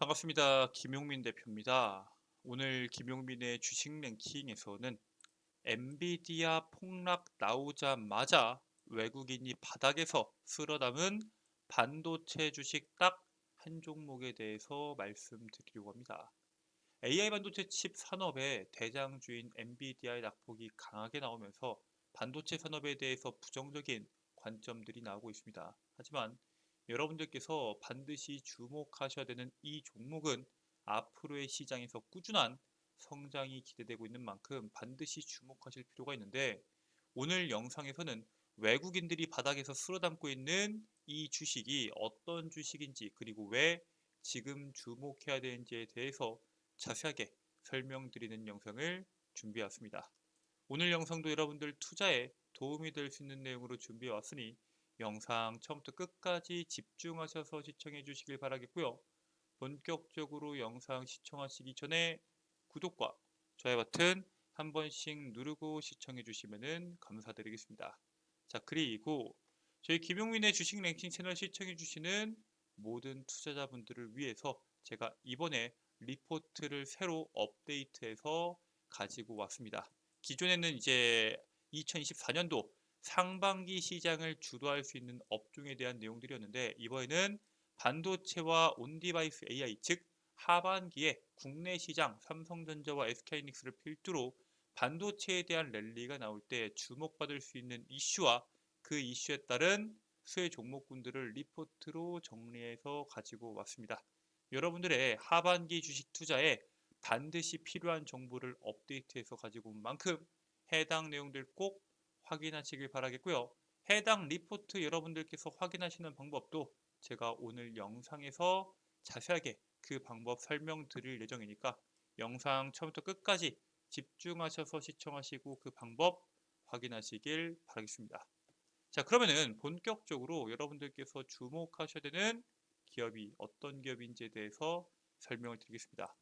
반갑습니다. 김용민 대표입니다. 오늘 김용민의 주식 랭킹에서는 엔비디아 폭락 나오자마자 외국인이 바닥에서 쓸어담은 반도체 주식 딱 한 종목에 대해서 말씀드리려고 합니다. AI 반도체 칩 산업의 대장주인 엔비디아의 낙폭이 강하게 나오면서 반도체 산업에 대해서 부정적인 관점들이 나오고 있습니다. 하지만 여러분들께서 반드시 주목하셔야 되는 이 종목은 앞으로의 시장에서 꾸준한 성장이 기대되고 있는 만큼 반드시 주목하실 필요가 있는데, 오늘 영상에서는 외국인들이 바닥에서 쓸어담고 있는 이 주식이 어떤 주식인지, 그리고 왜 지금 주목해야 되는지에 대해서 자세하게 설명드리는 영상을 준비해왔습니다. 오늘 영상도 여러분들 투자에 도움이 될 수 있는 내용으로 준비해 왔으니 영상 처음부터 끝까지 집중하셔서 시청해 주시길 바라겠고요. 본격적으로 영상 시청하시기 전에 구독과 좋아요 버튼 한 번씩 누르고 시청해 주시면 감사드리겠습니다. 자, 그리고 저희 김용민의 주식 랭킹 채널 시청해 주시는 모든 투자자분들을 위해서 제가 이번에 리포트를 새로 업데이트해서 가지고 왔습니다. 기존에는 이제 2024년도 상반기 시장을 주도할 수 있는 업종에 대한 내용들이었는데, 이번에는 반도체와 온디바이스 AI, 즉 하반기에 국내 시장 삼성전자와 SK하이닉스를 필두로 반도체에 대한 랠리가 나올 때 주목받을 수 있는 이슈와 그 이슈에 따른 수혜 종목군들을 리포트로 정리해서 가지고 왔습니다. 여러분들의 하반기 주식 투자에 반드시 필요한 정보를 업데이트해서 가지고 온 만큼 해당 내용들 꼭 확인하시길 바라겠고요. 해당 리포트 여러분들께서 확인하시는 방법도 제가 오늘 영상에서 자세하게 그 방법 설명드릴 예정이니까 영상 처음부터 끝까지 집중하셔서 시청하시고 그 방법 확인하시길 바라겠습니다. 자, 그러면은 본격적으로 여러분들께서 주목하셔야 되는 기업이 어떤 기업인지에 대해서 설명을 드리겠습니다.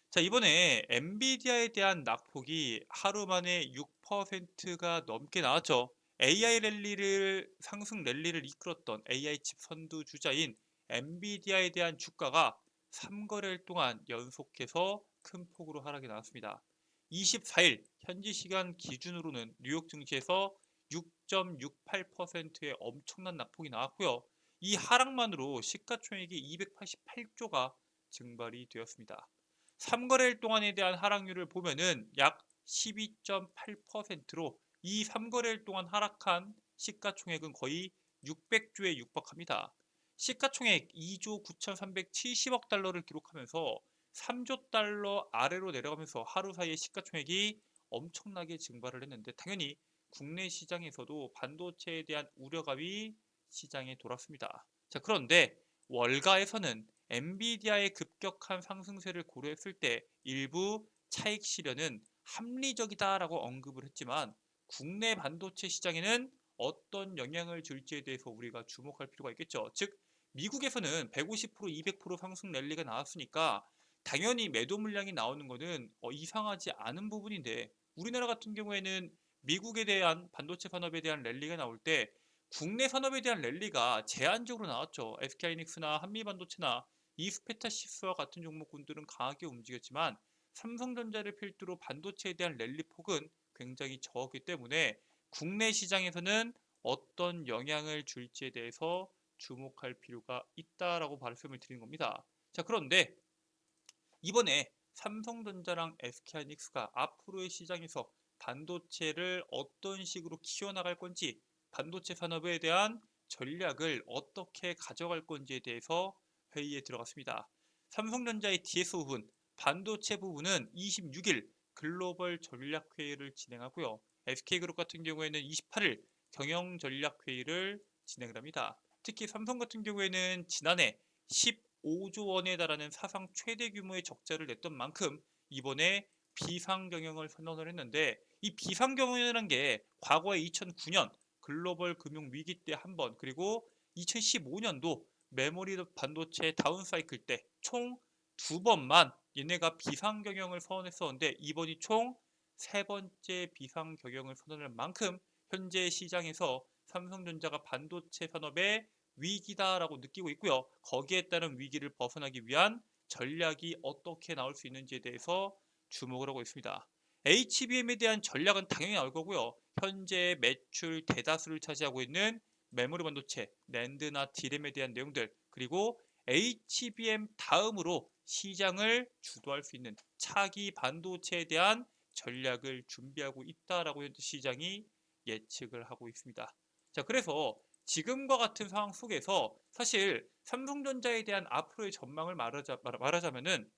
자, 이번에 엔비디아에 대한 낙폭이 하루 만에 6%가 넘게 나왔죠. AI 랠리를, 상승 랠리를 이끌었던 AI 칩 선두주자인 엔비디아에 대한 주가가 3거래일 동안 연속해서 큰 폭으로 하락이 나왔습니다. 24일 현지 시간 기준으로는 뉴욕 증시에서 6.68%의 엄청난 낙폭이 나왔고요. 이 하락만으로 시가총액이 288조가 증발이 되었습니다. 3거래일 동안에 대한 하락률을 보면은 약 12.8%로 이 3거래일 동안 하락한 시가총액은 거의 600조에 육박합니다. 시가총액 2조 9,370억 달러를 기록하면서 3조 달러 아래로 내려가면서 하루 사이에 시가총액이 엄청나게 증발을 했는데, 당연히 국내 시장에서도 반도체에 대한 우려감이 시장에 돌았습니다. 자, 그런데 월가에서는 엔비디아의 급격한 상승세를 고려했을 때 일부 차익 실현은 합리적이다라고 언급을 했지만, 국내 반도체 시장에는 어떤 영향을 줄지에 대해서 우리가 주목할 필요가 있겠죠. 즉, 미국에서는 150%, 200% 상승 랠리가 나왔으니까 당연히 매도 물량이 나오는 것은 이상하지 않은 부분인데, 우리나라 같은 경우에는 미국에 대한 반도체 산업에 대한 랠리가 나올 때 국내 산업에 대한 랠리가 제한적으로 나왔죠. SK하이닉스나 한미반도체나 이스페타시스와 같은 종목군들은 강하게 움직였지만 삼성전자를 필두로 반도체에 대한 랠리 폭은 굉장히 적었기 때문에 국내 시장에서는 어떤 영향을 줄지에 대해서 주목할 필요가 있다라고 말씀을 드리는 겁니다. 자, 그런데 이번에 삼성전자랑 SK하이닉스가 앞으로의 시장에서 반도체를 어떤 식으로 키워나갈 건지, 반도체 산업에 대한 전략을 어떻게 가져갈 건지에 대해서 회의에 들어갔습니다. 삼성전자의 DS 부분, 반도체 부분은 26일 글로벌 전략회의를 진행하고요. SK그룹 같은 경우에는 28일 경영전략회의를 진행을 합니다. 특히 삼성 같은 경우에는 지난해 15조 원에 달하는 사상 최대 규모의 적자를 냈던 만큼 이번에 비상경영을 선언을 했는데, 이 비상경영이라는 게 과거에 2009년 글로벌 금융 위기 때 한 번, 그리고 2015년도 메모리 반도체 다운사이클 때 총 두 번만 얘네가 비상경영을 선언했었는데, 이번이 총 세 번째 비상경영을 선언할 만큼 현재 시장에서 삼성전자가 반도체 산업에 위기다라고 느끼고 있고요. 거기에 따른 위기를 벗어나기 위한 전략이 어떻게 나올 수 있는지에 대해서 주목을 하고 있습니다. HBM에 대한 전략은 당연히 나올 거고요. 현재 매출 대다수를 차지하고 있는 메모리 반도체, 낸드나 디램에 대한 내용들, 그리고 HBM 다음으로 시장을 주도할 수 있는 차기 반도체에 대한 전략을 준비하고 있다라고 현재 시장이 예측을 하고 있습니다. 자, 그래서 지금과 같은 상황 속에서 사실 삼성전자에 대한 앞으로의 전망을 말하자면은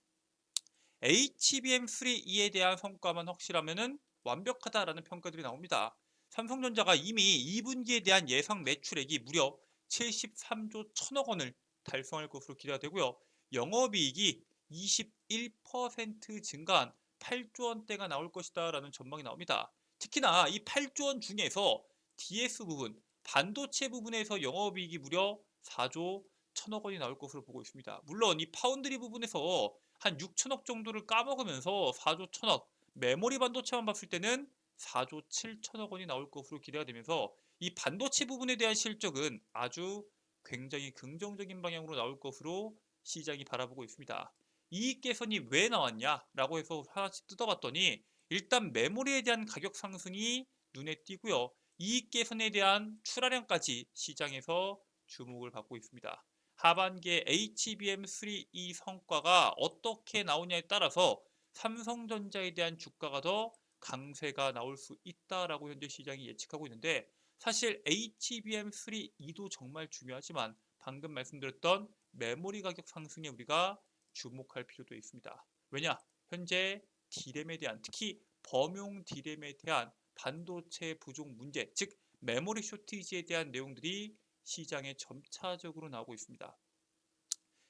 HBM3E에 대한 성과만 확실하면은 완벽하다라는 평가들이 나옵니다. 삼성전자가 이미 2분기에 대한 예상 매출액이 무려 73조 1천억 원을 달성할 것으로 기대가 되고요. 영업이익이 21% 증가한 8조 원대가 나올 것이다라는 전망이 나옵니다. 특히나 이 8조 원 중에서 DS 부분, 반도체 부분에서 영업이익이 무려 4조 1천억 원이 나올 것으로 보고 있습니다. 물론 이 파운드리 부분에서 한 6천억 정도를 까먹으면서 4조 1천억, 메모리 반도체만 봤을 때는 4조 7천억 원이 나올 것으로 기대가 되면서 이 반도체 부분에 대한 실적은 아주 굉장히 긍정적인 방향으로 나올 것으로 시장이 바라보고 있습니다. 이익 개선이 왜 나왔냐라고 해서 하나씩 뜯어봤더니 일단 메모리에 대한 가격 상승이 눈에 띄고요. 이익 개선에 대한 출하량까지 시장에서 주목을 받고 있습니다. 하반기에 HBM3E 성과가 어떻게 나오냐에 따라서 삼성전자에 대한 주가가 더 강세가 나올 수 있다라고 현재 시장이 예측하고 있는데 사실 HBM3E도 정말 중요하지만 방금 말씀드렸던 메모리 가격 상승에 우리가 주목할 필요도 있습니다. 왜냐? 현재 D램에 대한 특히 범용 D램에 대한 반도체 부족 문제, 즉 메모리 쇼티지에 대한 내용들이 시장에 점차적으로 나오고 있습니다.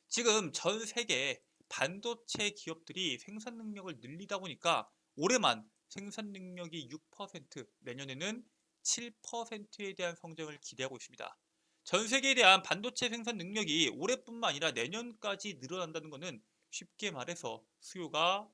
지금 전 세계 반도체 기업들이 생산 능력을 늘리다 보니까 올해만 생산 능력이 6%, 내년에는 7%에 대한 성장을 기대하고 있습니다. 전 세계에 대한 반도체 생산 능력이 올해뿐만 아니라 내년까지 늘어난다는 것은 쉽게 말해서 수요가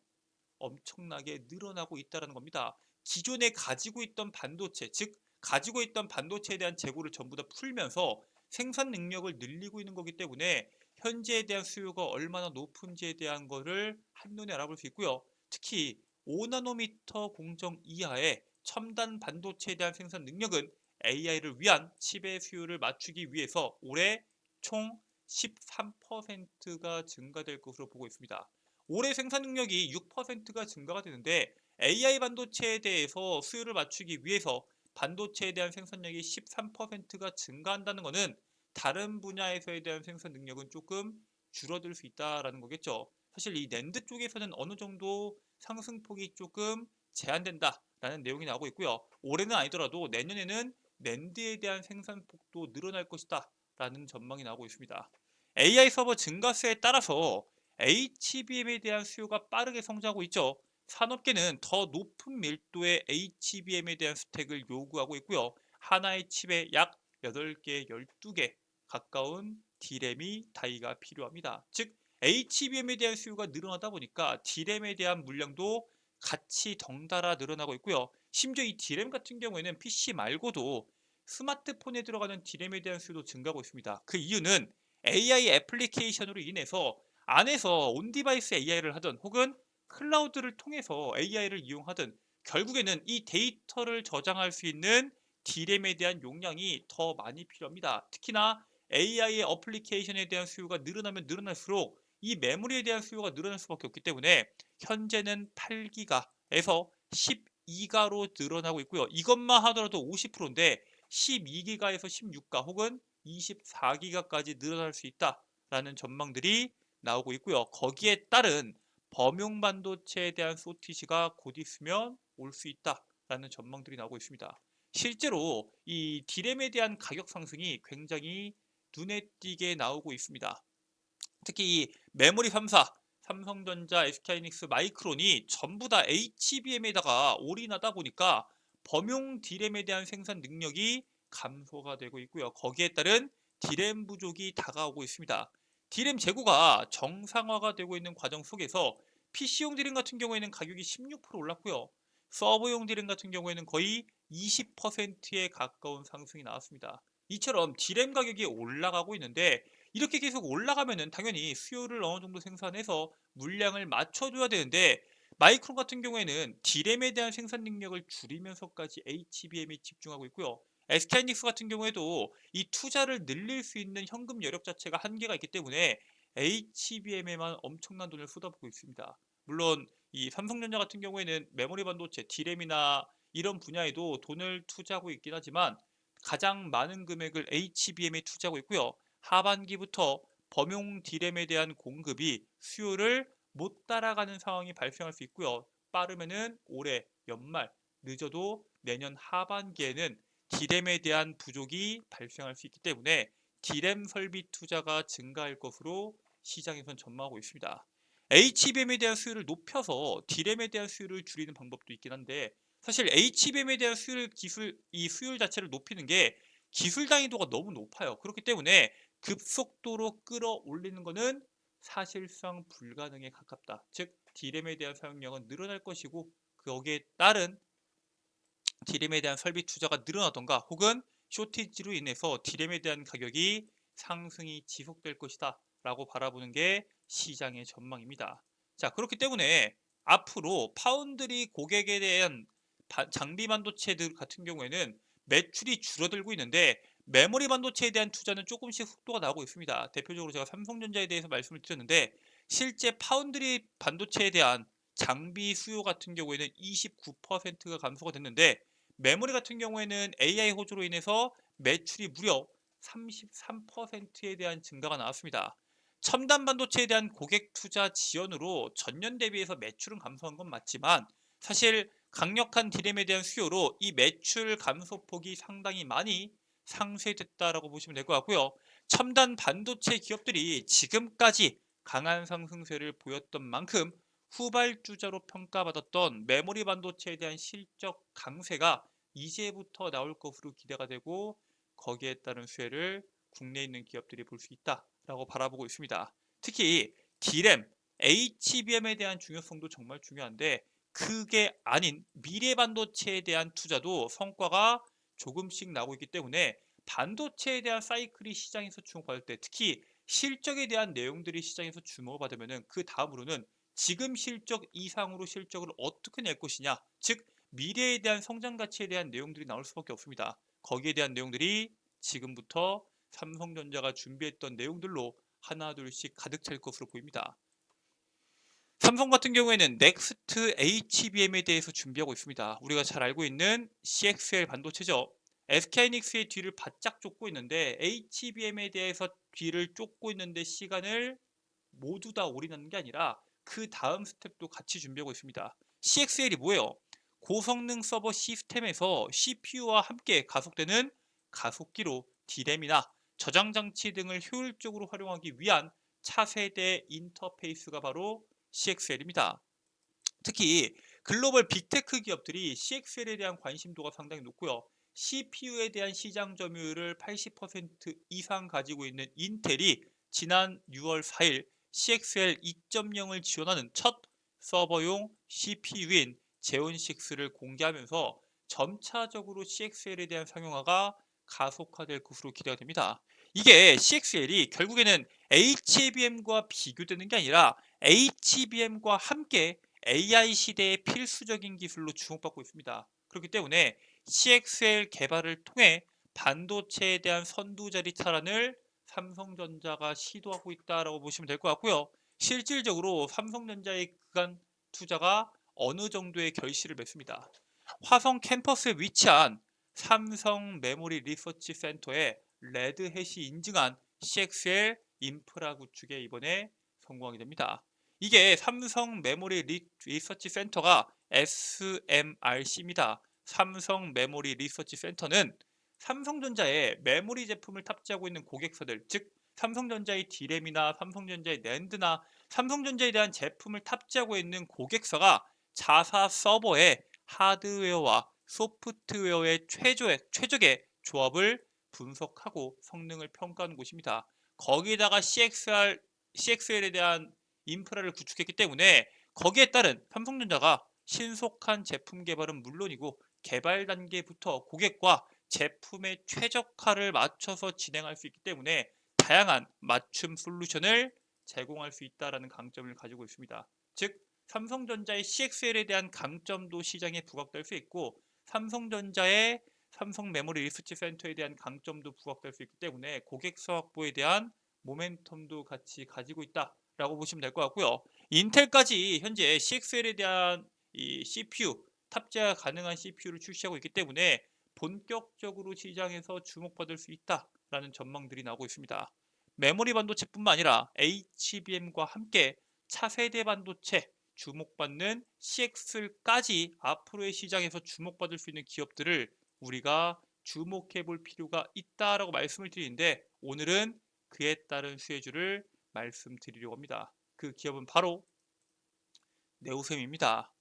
엄청나게 늘어나고 있다는 겁니다. 기존에 가지고 있던 반도체, 즉 가지고 있던 반도체에 대한 재고를 전부 다 풀면서 생산 능력을 늘리고 있는 거기 때문에 현재에 대한 수요가 얼마나 높은지에 대한 거를 한눈에 알아볼 수 있고요. 특히 5나노미터 공정 이하의 첨단 반도체에 대한 생산 능력은 AI를 위한 칩의 수요를 맞추기 위해서 올해 총 13%가 증가될 것으로 보고 있습니다. 올해 생산 능력이 6%가 증가가 되는데 AI 반도체에 대해서 수요를 맞추기 위해서 반도체에 대한 생산량이 13%가 증가한다는 것은 다른 분야에서에 대한 생산 능력은 조금 줄어들 수 있다라는 거겠죠. 사실 이 낸드 쪽에서는 어느 정도 상승폭이 조금 제한된다라는 내용이 나오고 있고요. 올해는 아니더라도 내년에는 낸드에 대한 생산폭도 늘어날 것이다 라는 전망이 나오고 있습니다. AI 서버 증가세에 따라서 HBM에 대한 수요가 빠르게 성장하고 있죠. 산업계는 더 높은 밀도의 HBM에 대한 스택을 요구하고 있고요. 하나의 칩에 약 8개, 12개 가까운 D램이 다이가 필요합니다. 즉 HBM에 대한 수요가 늘어나다 보니까 D램에 대한 물량도 같이 덩달아 늘어나고 있고요. 심지어 이 D램 같은 경우에는 PC 말고도 스마트폰에 들어가는 D램에 대한 수요도 증가하고 있습니다. 그 이유는 AI 애플리케이션으로 인해서 안에서 온디바이스 AI를 하든 혹은 클라우드를 통해서 AI를 이용하든 결국에는 이 데이터를 저장할 수 있는 D램에 대한 용량이 더 많이 필요합니다. 특히나 AI의 어플리케이션에 대한 수요가 늘어나면 늘어날수록 이 메모리에 대한 수요가 늘어날 수밖에 없기 때문에 현재는 8기가에서 12가로 늘어나고 있고요. 이것만 하더라도 50%인데 12기가에서 16가 혹은 24기가까지 늘어날 수 있다라는 전망들이 나오고 있고요. 거기에 따른 범용 반도체에 대한 소티지가 곧 있으면 올 수 있다라는 전망들이 나오고 있습니다. 실제로 이 디램에 대한 가격 상승이 굉장히 눈에 띄게 나오고 있습니다. 특히 이 메모리 3사, 삼성전자, SK하이닉스, 마이크론이 전부 다 HBM에다가 올인하다 보니까 범용 디램에 대한 생산 능력이 감소가 되고 있고요. 거기에 따른 디램 부족이 다가오고 있습니다. 디램 재고가 정상화가 되고 있는 과정 속에서 PC용 디램 같은 경우에는 가격이 16% 올랐고요. 서버용 디램 같은 경우에는 거의 20%에 가까운 상승이 나왔습니다. 이처럼 디램 가격이 올라가고 있는데 이렇게 계속 올라가면은 당연히 수요를 어느 정도 생산해서 물량을 맞춰줘야 되는데 마이크론 같은 경우에는 디램에 대한 생산 능력을 줄이면서까지 HBM에 집중하고 있고요. SK하이닉스 같은 경우에도 이 투자를 늘릴 수 있는 현금 여력 자체가 한계가 있기 때문에 HBM에만 엄청난 돈을 쏟아붓고 있습니다. 물론 이 삼성전자 같은 경우에는 메모리 반도체, 디램이나 이런 분야에도 돈을 투자하고 있긴 하지만 가장 많은 금액을 HBM에 투자하고 있고요. 하반기부터 범용 디램에 대한 공급이 수요를 못 따라가는 상황이 발생할 수 있고요. 빠르면은 올해 연말, 늦어도 내년 하반기에는 디램에 대한 부족이 발생할 수 있기 때문에 디램 설비 투자가 증가할 것으로 시장에선 전망하고 있습니다. HBM에 대한 수요를 높여서 디램에 대한 수요를 줄이는 방법도 있긴 한데 사실 HBM에 대한 이 수율 자체를 높이는 게 기술 단위도가 너무 높아요. 그렇기 때문에 급속도로 끌어올리는 것은 사실상 불가능에 가깝다. 즉 디램에 대한 사용량은 늘어날 것이고 거기에 따른 디램에 대한 설비 투자가 늘어나던가 혹은 쇼티지로 인해서 디램에 대한 가격이 상승이 지속될 것이다 라고 바라보는 게 시장의 전망입니다. 자, 그렇기 때문에 앞으로 파운드리 고객에 대한 장비 반도체들 같은 경우에는 매출이 줄어들고 있는데 메모리 반도체에 대한 투자는 조금씩 속도가 나오고 있습니다. 대표적으로 제가 삼성전자에 대해서 말씀을 드렸는데 실제 파운드리 반도체에 대한 장비 수요 같은 경우에는 29%가 감소가 됐는데 메모리 같은 경우에는 AI 호조로 인해서 매출이 무려 33%에 대한 증가가 나왔습니다. 첨단 반도체에 대한 고객 투자 지연으로 전년 대비해서 매출은 감소한 건 맞지만 사실 강력한 디램에 대한 수요로 이 매출 감소폭이 상당히 많이 상쇄됐다라고 보시면 될 것 같고요. 첨단 반도체 기업들이 지금까지 강한 상승세를 보였던 만큼 후발주자로 평가받았던 메모리 반도체에 대한 실적 강세가 이제부터 나올 것으로 기대가 되고 거기에 따른 수혜를 국내에 있는 기업들이 볼 수 있다라고 바라보고 있습니다. 특히 D램, HBM에 대한 중요성도 정말 중요한데 그게 아닌 미래 반도체에 대한 투자도 성과가 조금씩 나오고 있기 때문에 반도체에 대한 사이클이 시장에서 주목받을 때 특히 실적에 대한 내용들이 시장에서 주목을 받으면 그 다음으로는 지금 실적 이상으로 실적을 어떻게 낼 것이냐 즉 미래에 대한 성장 가치에 대한 내용들이 나올 수밖에 없습니다. 거기에 대한 내용들이 지금부터 삼성전자가 준비했던 내용들로 하나둘씩 가득 찰 것으로 보입니다. 삼성 같은 경우에는 넥스트 HBM에 대해서 준비하고 있습니다. 우리가 잘 알고 있는 CXL 반도체죠. SK하이닉스의 뒤를 바짝 쫓고 있는데 HBM에 대해서 뒤를 쫓고 있는데 시간을 모두 다 올인하는 게 아니라 그 다음 스텝도 같이 준비하고 있습니다. CXL이 뭐예요? 고성능 서버 시스템에서 CPU와 함께 가속되는 가속기로 D램이나 저장 장치 등을 효율적으로 활용하기 위한 차세대 인터페이스가 바로 CXL입니다. 특히 글로벌 빅테크 기업들이 CXL에 대한 관심도가 상당히 높고요. CPU에 대한 시장 점유율을 80% 이상 가지고 있는 인텔이 지난 6월 4일 CXL 2.0을 지원하는 첫 서버용 CPU인 제온6를 공개하면서 점차적으로 CXL에 대한 상용화가 가속화될 것으로 기대가 됩니다. 이게 CXL이 결국에는 HBM과 비교되는 게 아니라 HBM과 함께 AI 시대의 필수적인 기술로 주목받고 있습니다. 그렇기 때문에 CXL 개발을 통해 반도체에 대한 선두자리 탈환을 삼성전자가 시도하고 있다라고 보시면 될 것 같고요. 실질적으로 삼성전자의 그간 투자가 어느 정도의 결실을 맺습니다. 화성 캠퍼스에 위치한 삼성 메모리 리서치 센터의 레드햇이 인증한 CXL 인프라 구축에 이번에 성공하게 됩니다. 이게 삼성 메모리 리서치 센터가 SMRC입니다. 삼성 메모리 리서치 센터는 삼성전자의 메모리 제품을 탑재하고 있는 고객사들, 즉 삼성전자의 D램이나 삼성전자의 낸드나 삼성전자에 대한 제품을 탑재하고 있는 고객사가 자사 서버의 하드웨어와 소프트웨어의 최적의 조합을 분석하고 성능을 평가하는 곳입니다. 거기에다가 CXL에 대한 인프라를 구축했기 때문에 거기에 따른 삼성전자가 신속한 제품 개발은 물론이고 개발 단계부터 고객과 제품의 최적화를 맞춰서 진행할 수 있기 때문에 다양한 맞춤 솔루션을 제공할 수 있다는 강점을 가지고 있습니다. 즉 삼성전자의 CXL에 대한 강점도 시장에 부각될 수 있고 삼성전자의 삼성 메모리 리서치 센터에 대한 강점도 부각될 수 있기 때문에 고객수 확보에 대한 모멘텀도 같이 가지고 있다라고 보시면 될 것 같고요. 인텔까지 현재 CXL에 대한 이 CPU 탑재가 가능한 CPU를 출시하고 있기 때문에 본격적으로 시장에서 주목받을 수 있다라는 전망들이 나오고 있습니다. 메모리 반도체뿐만 아니라 HBM과 함께 차세대 반도체 주목받는 CX까지 앞으로의 시장에서 주목받을 수 있는 기업들을 우리가 주목해 볼 필요가 있다라고 말씀을 드리는데 오늘은 그에 따른 수혜주를 말씀드리려고 합니다. 그 기업은 바로 네오셈입니다.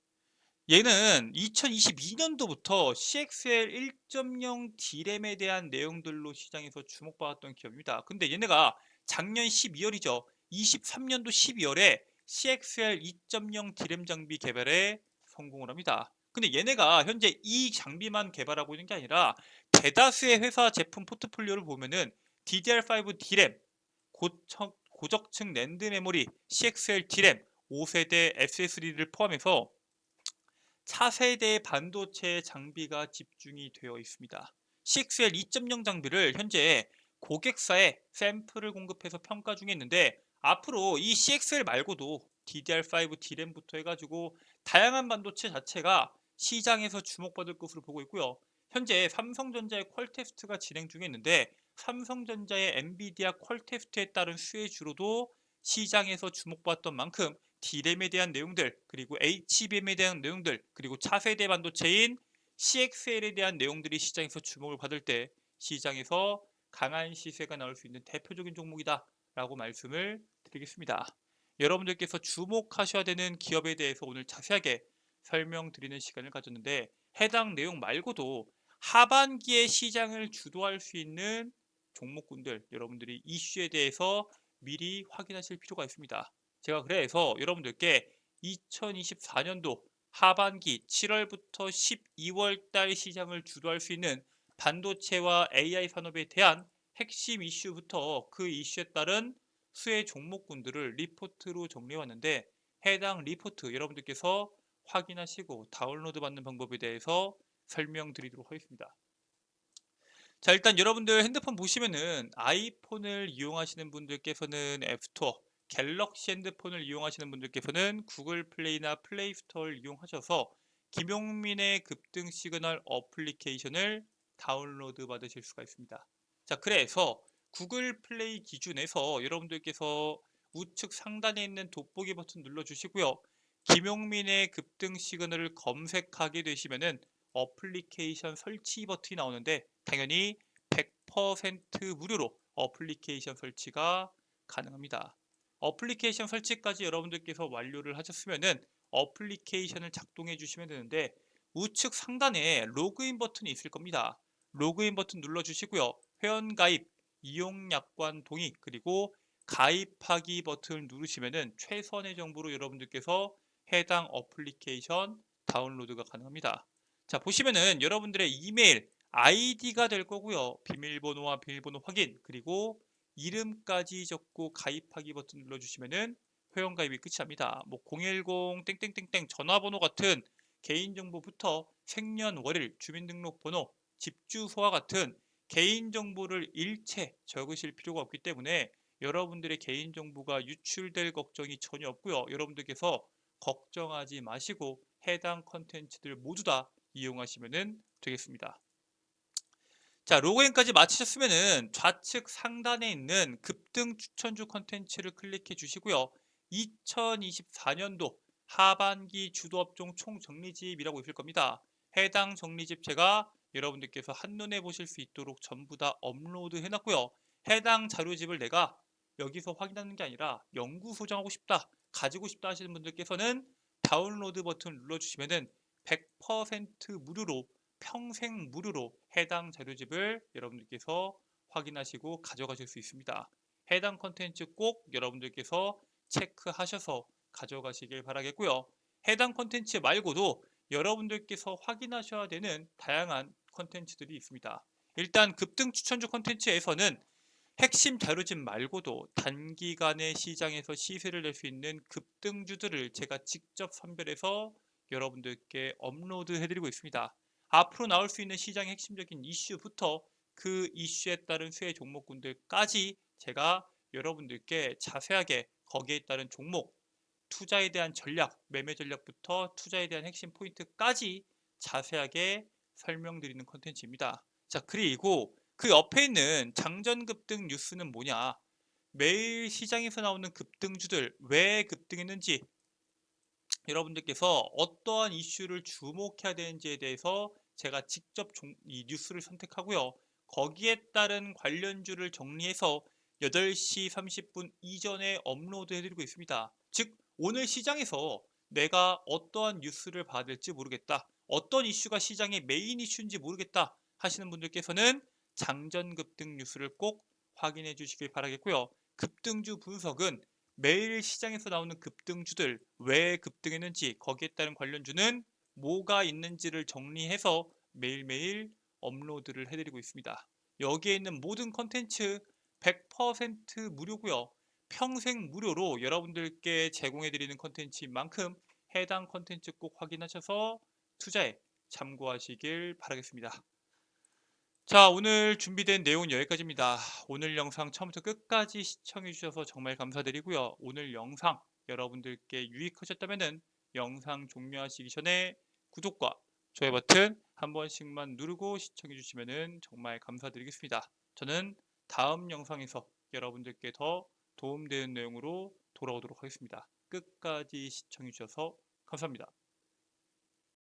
얘는 2022년도부터 CXL 1.0 D램에 대한 내용들로 시장에서 주목받았던 기업입니다. 근데 얘네가 작년 12월이죠. 23년도 12월에 CXL 2.0 D램 장비 개발에 성공을 합니다. 근데 얘네가 현재 이 장비만 개발하고 있는 게 아니라 대다수의 회사 제품 포트폴리오를 보면은 DDR5 D램, 고적층 낸드 메모리, CXL D램, 5세대 SSD를 포함해서 차세대 반도체 장비가 집중이 되어 있습니다. CXL 2.0 장비를 현재 고객사에 샘플을 공급해서 평가 중에 있는데 앞으로 이 CXL 말고도 DDR5 D램부터 해가지고 다양한 반도체 자체가 시장에서 주목받을 것으로 보고 있고요. 현재 삼성전자의 퀄 테스트가 진행 중에 있는데 삼성전자의 엔비디아 퀄 테스트에 따른 수혜주로도 시장에서 주목받았던 만큼 D램에 대한 내용들, 그리고 HBM에 대한 내용들, 그리고 차세대 반도체인 CXL에 대한 내용들이 시장에서 주목을 받을 때 시장에서 강한 시세가 나올 수 있는 대표적인 종목이다라고 말씀을 드리겠습니다. 여러분들께서 주목하셔야 되는 기업에 대해서 오늘 자세하게 설명드리는 시간을 가졌는데 해당 내용 말고도 하반기에 시장을 주도할 수 있는 종목군들 여러분들이 이슈에 대해서 미리 확인하실 필요가 있습니다. 제가 그래서 여러분들께 2024년도 하반기 7월부터 12월 달 시장을 주도할 수 있는 반도체와 AI 산업에 대한 핵심 이슈부터 그 이슈에 따른 수혜 종목군들을 리포트로 정리해 왔는데 해당 리포트 여러분들께서 확인하시고 다운로드 받는 방법에 대해서 설명드리도록 하겠습니다. 자, 일단 여러분들 핸드폰 보시면은 아이폰을 이용하시는 분들께서는 앱스토어, 갤럭시 핸드폰을 이용하시는 분들께서는 구글 플레이나 플레이 스토어를 이용하셔서 김용민의 급등 시그널 어플리케이션을 다운로드 받으실 수가 있습니다. 자, 그래서 구글 플레이 기준에서 여러분들께서 우측 상단에 있는 돋보기 버튼 눌러주시고요. 김용민의 급등 시그널을 검색하게 되시면은 어플리케이션 설치 버튼이 나오는데 당연히 100% 무료로 어플리케이션 설치가 가능합니다. 어플리케이션 설치까지 여러분들께서 완료를 하셨으면은 어플리케이션을 작동해 주시면 되는데 우측 상단에 로그인 버튼이 있을 겁니다. 로그인 버튼 눌러 주시고요. 회원 가입, 이용 약관 동의, 그리고 가입하기 버튼을 누르시면은 최선의 정보로 여러분들께서 해당 어플리케이션 다운로드가 가능합니다. 자, 보시면은 여러분들의 이메일 아이디가 될 거고요. 비밀번호와 비밀번호 확인, 그리고 이름까지 적고 가입하기 버튼 눌러주시면은 회원 가입이 끝이 납니다. 뭐 010 땡땡땡땡 전화번호 같은 개인정보부터 생년월일, 주민등록번호, 집주소와 같은 개인정보를 일체 적으실 필요가 없기 때문에 여러분들의 개인정보가 유출될 걱정이 전혀 없고요. 여러분들께서 걱정하지 마시고 해당 컨텐츠들 모두 다 이용하시면 되겠습니다. 자, 로그인까지 마치셨으면은 좌측 상단에 있는 급등 추천주 컨텐츠를 클릭해 주시고요. 2024년도 하반기 주도업종 총정리집이라고 있을 겁니다. 해당 정리집 제가 여러분들께서 한눈에 보실 수 있도록 전부 다 업로드 해놨고요. 해당 자료집을 내가 여기서 확인하는 게 아니라 영구 소장하고 싶다, 가지고 싶다 하시는 분들께서는 다운로드 버튼 눌러주시면은 100% 무료로 평생 무료로 해당 자료집을 여러분들께서 확인하시고 가져가실 수 있습니다. 해당 컨텐츠 꼭 여러분들께서 체크하셔서 가져가시길 바라겠고요. 해당 컨텐츠 말고도 여러분들께서 확인하셔야 되는 다양한 컨텐츠들이 있습니다. 일단 급등 추천주 콘텐츠에서는 핵심 자료집 말고도 단기간에 시장에서 시세를 낼 수 있는 급등주들을 제가 직접 선별해서 여러분들께 업로드 해드리고 있습니다. 앞으로 나올 수 있는 시장의 핵심적인 이슈부터 그 이슈에 따른 수혜 종목군들까지 제가 여러분들께 자세하게 거기에 따른 종목, 투자에 대한 전략, 매매 전략부터 투자에 대한 핵심 포인트까지 자세하게 설명드리는 콘텐츠입니다. 자, 그리고 그 옆에 있는 장전 급등 뉴스는 뭐냐? 매일 시장에서 나오는 급등주들 왜 급등했는지, 여러분들께서 어떠한 이슈를 주목해야 되는지에 대해서 제가 직접 이 뉴스를 선택하고요. 거기에 따른 관련주를 정리해서 8시 30분 이전에 업로드 해드리고 있습니다. 즉, 오늘 시장에서 내가 어떠한 뉴스를 봐야 될지 모르겠다, 어떤 이슈가 시장의 메인 이슈인지 모르겠다 하시는 분들께서는 장전 급등 뉴스를 꼭 확인해 주시길 바라겠고요. 급등주 분석은 매일 시장에서 나오는 급등주들 왜 급등했는지, 거기에 따른 관련주는 뭐가 있는지를 정리해서 매일매일 업로드를 해드리고 있습니다. 여기에 있는 모든 컨텐츠 100% 무료고요. 평생 무료로 여러분들께 제공해드리는 컨텐츠인 만큼 해당 컨텐츠 꼭 확인하셔서 투자에 참고하시길 바라겠습니다. 자, 오늘 준비된 내용은 여기까지입니다. 오늘 영상 처음부터 끝까지 시청해 주셔서 정말 감사드리고요. 오늘 영상 여러분들께 유익하셨다면 영상 종료하시기 전에 구독과 좋아요 버튼 한 번씩만 누르고 시청해 주시면 정말 감사드리겠습니다. 저는 다음 영상에서 여러분들께 더 도움되는 내용으로 돌아오도록 하겠습니다. 끝까지 시청해 주셔서 감사합니다.